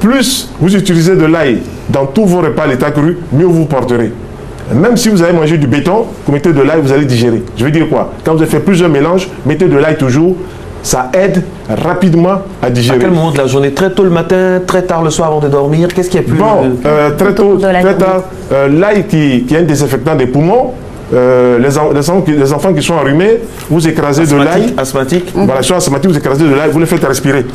plus vous utilisez de l'ail dans tous vos repas à l'état cru, mieux vous porterez. Même si vous avez mangé du béton, vous mettez de l'ail, vous allez digérer. Je veux dire quoi? Quand vous avez fait plusieurs mélanges, mettez de l'ail toujours, ça aide rapidement à digérer. À quel moment de la journée? Très tôt le matin, très tard le soir avant de dormir? Qu'est-ce qui est plus... Très tôt, très tard. L'ail qui est un désinfectant des poumons, les enfants qui sont enrhumés, vous écrasez de l'ail. Asthmatique. Voilà, ils sont asthmatiques, vous écrasez de l'ail, vous les faites respirer.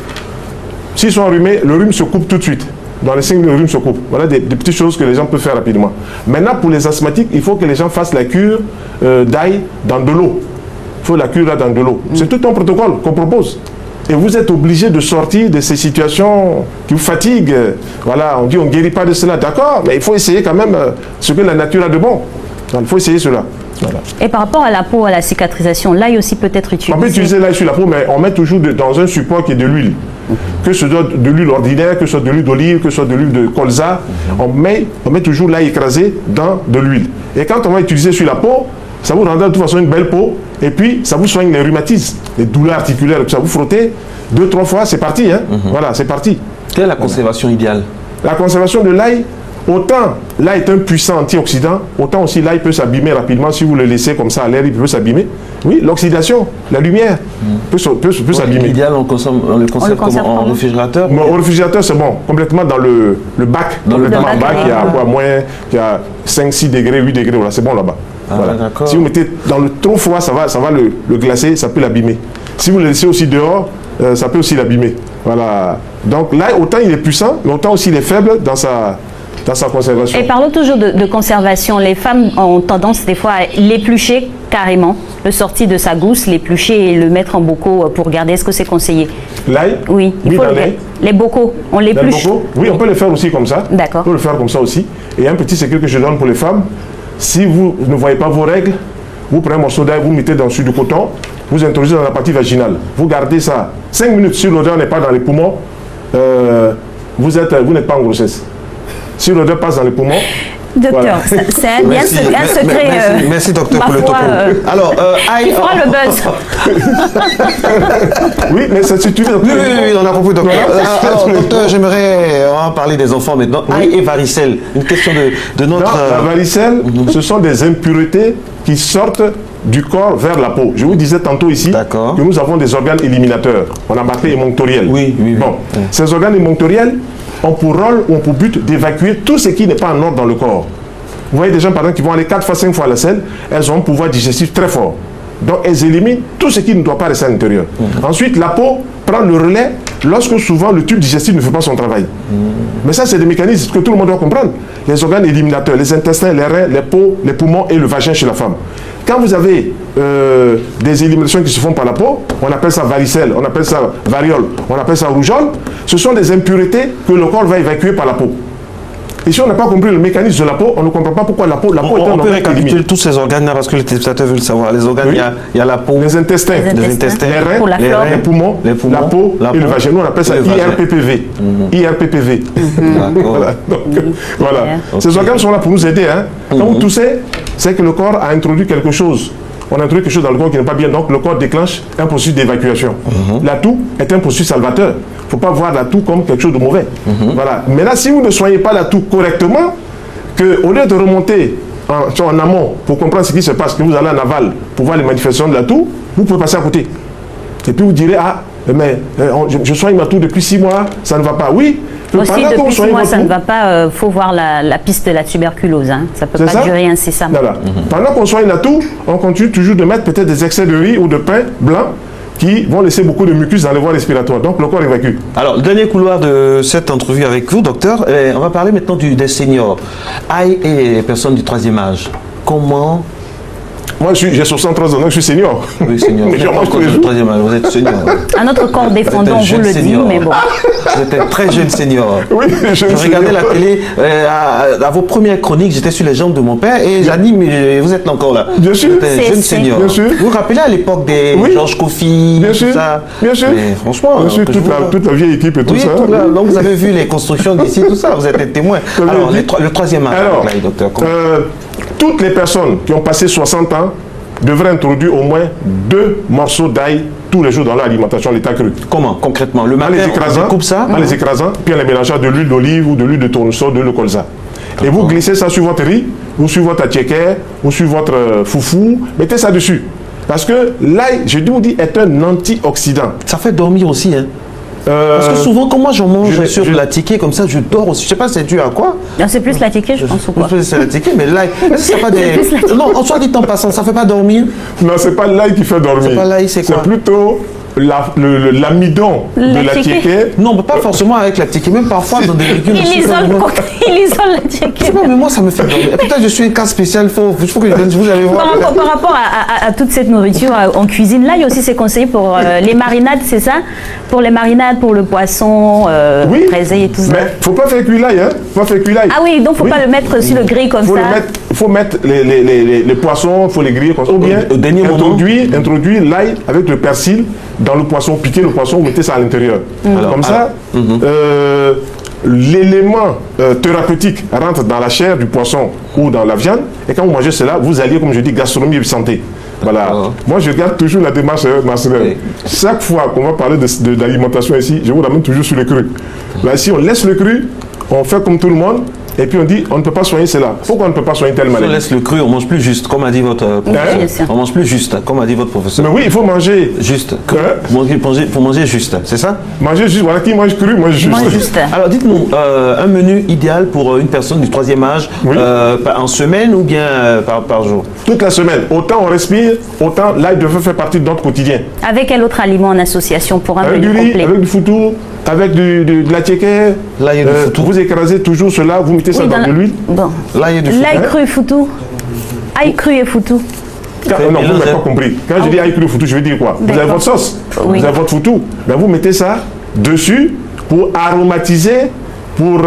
S'ils sont enrhumés, le rhume se coupe tout de suite. Dans les signes, le rhume se coupe. Voilà des petites choses que les gens peuvent faire rapidement. Maintenant, pour les asthmatiques, il faut que les gens fassent la cure d'ail dans de l'eau. Il faut la cure là dans de l'eau. C'est tout un protocole qu'on propose. Et vous êtes obligé de sortir de ces situations qui vous fatiguent. Voilà, on dit on ne guérit pas de cela. D'accord, mais il faut essayer quand même ce que la nature a de bon. Donc, il faut essayer cela. Voilà. Et par rapport à la peau, à la cicatrisation, l'ail aussi peut être utilisé. On peut utiliser l'ail sur la peau, mais on met toujours dans un support qui est de l'huile. Que ce soit de l'huile ordinaire, que ce soit de l'huile d'olive, que ce soit de l'huile de colza, on met toujours l'ail écrasé dans de l'huile. Et quand on va utiliser sur la peau, ça vous rendra de toute façon une belle peau, et puis ça vous soigne les rhumatismes, les douleurs articulaires, ça vous frottez 2-3 fois, c'est parti. Hein. Voilà, c'est parti. Quelle est la conservation idéale? La conservation de l'ail, autant l'ail est un puissant antioxydant, autant aussi l'ail peut s'abîmer rapidement si vous le laissez comme ça à l'air, il peut s'abîmer. Oui, l'oxydation, la lumière peut s'abîmer. L'idéal, on le conserve comment? En réfrigérateur? Au réfrigérateur, c'est bon. Complètement dans le bac. Dans le bac, il y a quoi, moins, il y a 5-6 degrés, 8 degrés, voilà, c'est bon là-bas. Voilà. Si vous mettez dans le trop froid, ça va le glacer, ça peut l'abîmer. Si vous le laissez aussi dehors, ça peut aussi l'abîmer. Voilà. Donc là, autant il est puissant, mais autant aussi il est faible dans sa conservation. Et parlons toujours de conservation. Les femmes ont tendance des fois à l'éplucher carrément, le sortir de sa gousse, l'éplucher et le mettre en bocaux pour garder. Est-ce que c'est conseillé? L'ail? Oui, il faut les bocaux, on l'épluche. Oui, on peut le faire aussi comme ça. D'accord. On peut le faire comme ça aussi. Et un petit secret que je donne pour les femmes, si vous ne voyez pas vos règles, vous prenez un morceau d'ail, vous mettez sur du coton, vous introduisez dans la partie vaginale. Vous gardez ça 5 minutes. Si l'odeur n'est pas dans les poumons, vous n'êtes pas en grossesse. Si l'odeur passe dans les poumons... Docteur, voilà. c'est un secret. Merci docteur pour le topo. Alors, il fera le buzz. Oui, mais ça suffit. Oui, on a compris docteur. Alors, docteur, j'aimerais parler des enfants maintenant. Ail et varicelle, une question de notre... Non, la varicelle, ce sont des impuretés qui sortent du corps vers la peau. Je vous disais tantôt ici que nous avons des organes éliminateurs. On a marqué émonctoriels. Oui. Bon, ces organes émonctoriels ont pour rôle ou ont pour but d'évacuer tout ce qui n'est pas en ordre dans le corps. Vous voyez des gens par exemple qui vont aller 4 fois 5 fois à la selle, elles ont un pouvoir digestif très fort. Donc elles éliminent tout ce qui ne doit pas rester à l'intérieur. Ensuite, la peau prend le relais lorsque souvent le tube digestif ne fait pas son travail. Mais ça, c'est des mécanismes que tout le monde doit comprendre. Les organes éliminateurs, les intestins, les reins, les peaux, les poumons et le vagin chez la femme. Quand vous avez des éliminations qui se font par la peau, on appelle ça varicelle, on appelle ça variole, on appelle ça rougeole. Ce sont des impuretés que le corps va évacuer par la peau. Et si on n'a pas compris le mécanisme de la peau, on ne comprend pas pourquoi la peau est un organe. On peut récapituler tous ces organes-là parce que les téléspectateurs veulent savoir. Les organes, il y a la peau, les intestins, pour la flore, les poumons, la peau et le vagin. Nous, on appelle ça IRPPV. IRPPV. Voilà. Donc, voilà. Ces organes sont là pour nous aider. Hein. Quand vous toussez, c'est que le corps a introduit quelque chose. On a introduit quelque chose dans le corps qui n'est pas bien, donc le corps déclenche un processus d'évacuation. La toux est un processus salvateur. Il ne faut pas voir la toux comme quelque chose de mauvais. Voilà. Mais là, si vous ne soignez pas la toux correctement, qu'au lieu de remonter en amont pour comprendre ce qui se passe, que vous allez en aval pour voir les manifestations de la toux, vous pouvez passer à côté. Et puis vous direz, ah, mais je soigne ma toux depuis 6 mois, ça ne va pas. Oui, aussi depuis 6 mois, ça ne va pas. Il faut voir la piste de la tuberculose. Hein. Ça ne peut pas durer incessamment. Voilà. Pendant qu'on soigne la toux, on continue toujours de mettre peut-être des excès de riz ou de pain blanc qui vont laisser beaucoup de mucus dans les voies respiratoires. Donc le corps évacue. Alors, le dernier couloir de cette entrevue avec vous, docteur, on va parler maintenant des seniors. Ail et les personnes du 3e âge. Comment... Moi, j'ai 63 ans, donc je suis senior. Oui, senior. Mais je mange tous les jours. Vous êtes senior. À notre corps défendant, on vous le dit, mais bon. Vous êtes un très jeune senior. Oui, je regardais la télé, à vos premières chroniques, j'étais sur les jambes de mon père et j'anime, vous êtes encore là. Bien sûr. Vous êtes un jeune senior. Bien sûr. Vous vous rappelez à l'époque des Georges Kofi, bien sûr. Tout ça? Bien sûr. Mais franchement, bien sûr, toute la vieille équipe et tout ça. Donc vous avez vu les constructions d'ici, tout ça, vous êtes un témoin. Alors, le 3e âge, alors, là, docteur. toutes les personnes qui ont passé 60 ans devrait introduire au moins 2 morceaux d'ail tous les jours dans l'alimentation, l'état cru. Comment, concrètement? Le En matin, les écrasant, on coupe ça? en les écrasant, puis en les mélangeant de l'huile d'olive ou de l'huile de tournesol, de l'huile de colza. Et vous glissez ça sur votre riz, ou sur votre attiéké, ou sur votre foufou, mettez ça dessus. Parce que l'ail, je vous dis, est un antioxydant. Ça fait dormir aussi, hein? Parce que souvent, quand moi j'en mange sur la ticket comme ça, je dors aussi. Je sais pas c'est dû à quoi. Non, c'est plus la ticket, je pense, ou quoi. C'est la ticket, mais l'ail, est-ce que ça pas des... Non, en soit dit en passant, ça fait pas dormir? Non, c'est pas l'ail qui fait dormir. C'est pas l'ail, c'est quoi? C'est plutôt l'amidon de la tiéké. Non, mais pas forcément avec la ticket, même parfois dans des légumes. Il isole la Je sais ticket. pas, mais moi ça me fait dormir. Peut-être je suis un cas spécial, il faut que vous allez voir. Par rapport à toute cette nourriture en cuisine, l'ail aussi c'est conseillé pour les marinades, c'est ça? Pour les marinades, pour le poisson, Oui, braisé et tout ça. mais faut pas faire cuire l'ail, hein. Faut pas faire cuire l'ail. Ah oui, donc faut pas le mettre sur le grill comme ça. Faut mettre les poissons, faut les griller comme ça. Ou bien Au dernier moment. introduire l'ail avec le persil dans le poisson, piquer le poisson, vous mettez ça à l'intérieur. Comme ça, l'élément thérapeutique rentre dans la chair du poisson ou dans la viande, et quand vous mangez cela, vous alliez, comme je dis, gastronomie et santé. Voilà. Moi, je garde toujours la démarche nationale. Oui. Chaque fois qu'on va parler d'alimentation ici, je vous ramène toujours sur le cru. Là, si on laisse le cru, on fait comme tout le monde, et puis on dit, on ne peut pas soigner cela. Pourquoi on ne peut pas soigner telle Si on maladie? laisse le cru, on mange plus juste, comme a dit votre professeur. bien sûr. On mange plus juste, comme a dit votre professeur. Mais oui, il faut manger Juste. Hein? Faut manger juste, c'est ça? Manger juste, voilà, qui mange cru, mange juste. Moi, juste. Alors dites-nous, un menu idéal pour une personne du 3e âge, Oui. en semaine ou bien par jour? Toute la semaine. Autant on respire, autant l'ail devrait faire partie de notre quotidien. Avec quel autre aliment en association pour un Avec du menu riz, complet? avec du foutou, avec de la tiéké. L'ail et du foutou. Vous écrasez toujours cela, vous mettez ça Oui, dans de l'huile. Bon. L'ail et du foutou. L'ail cru et foutou. Ail cru et foutou. Non, vous mélange, n'avez hein. pas compris. Quand je dis ail cru foutou, je veux dire quoi? Vous avez D'accord. votre sauce, Oui. vous avez votre foutou. Ben, vous mettez ça dessus pour aromatiser, pour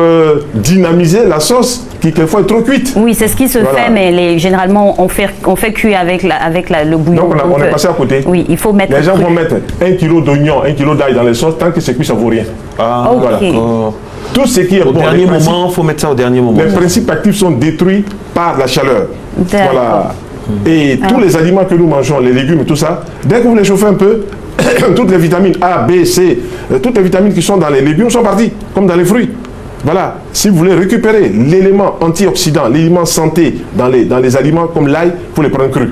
dynamiser la sauce qui quelquefois est trop cuite. Oui, c'est ce qui se Voilà. fait, mais généralement on fait cuire avec le bouillon. Donc on est passé à côté. Oui, il faut mettre. Les gens cru. vont mettre 1 kg d'oignon, 1 kg d'ail dans les sauces, tant que c'est cuit, ça vaut rien. Ah, Ok. Voilà. d'accord. Tout ce qui est Au bon, dernier les principes- moment, il faut mettre ça au dernier moment. les principes actifs sont détruits par la chaleur. D'accord. Voilà. Et tous les aliments que nous mangeons, les légumes et tout ça, dès que vous les chauffez un peu, toutes les vitamines A, B, C, toutes les vitamines qui sont dans les légumes sont parties, comme dans les fruits. Voilà. Si vous voulez récupérer l'élément antioxydant, l'élément santé dans les aliments comme l'ail, il faut les prendre crus.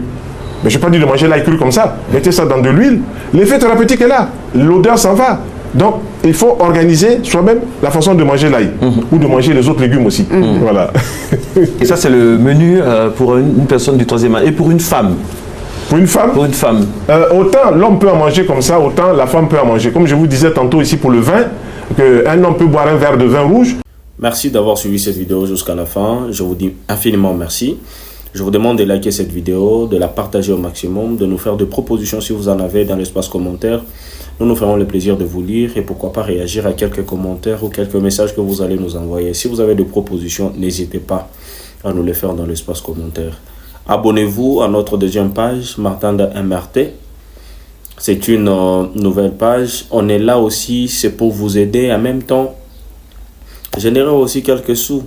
Mais je n'ai pas dit de manger l'ail cru comme ça. Mettez ça dans de l'huile. L'effet thérapeutique est là. L'odeur s'en va. Donc, il faut organiser soi-même la façon de manger l'ail ou de manger les autres légumes aussi. Voilà. Et ça, c'est le menu pour une personne du 3e âge. Et pour une femme? Pour une femme, Pour une femme. autant l'homme peut en manger comme ça, autant la femme peut en manger. Comme je vous disais tantôt ici pour le vin, qu'un homme peut boire un verre de vin rouge. Merci d'avoir suivi cette vidéo jusqu'à la fin. Je vous dis infiniment merci. Je vous demande de liker cette vidéo, de la partager au maximum, de nous faire des propositions si vous en avez dans l'espace commentaire. Nous nous ferons le plaisir de vous lire et pourquoi pas réagir à quelques commentaires ou quelques messages que vous allez nous envoyer. Si vous avez des propositions, n'hésitez pas à nous les faire dans l'espace commentaire. Abonnez-vous à notre deuxième page, Martanda MRT. C'est une nouvelle page. On est là aussi, c'est pour vous aider. En même temps, générer aussi quelques sous.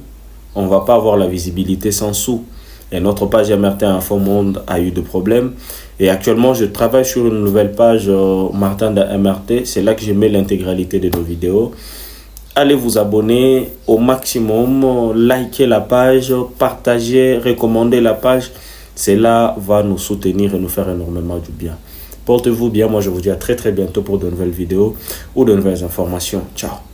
On ne va pas avoir la visibilité sans sous. Et notre page MRT Info Monde a eu des problèmes. Et actuellement, je travaille sur une nouvelle page Martanda MRT. C'est là que je mets l'intégralité de nos vidéos. Allez vous abonner au maximum, likez la page, partagez, recommandez la page. Cela va nous soutenir et nous faire énormément du bien. Portez-vous bien. Moi, je vous dis à très bientôt pour de nouvelles vidéos ou de nouvelles informations. Ciao.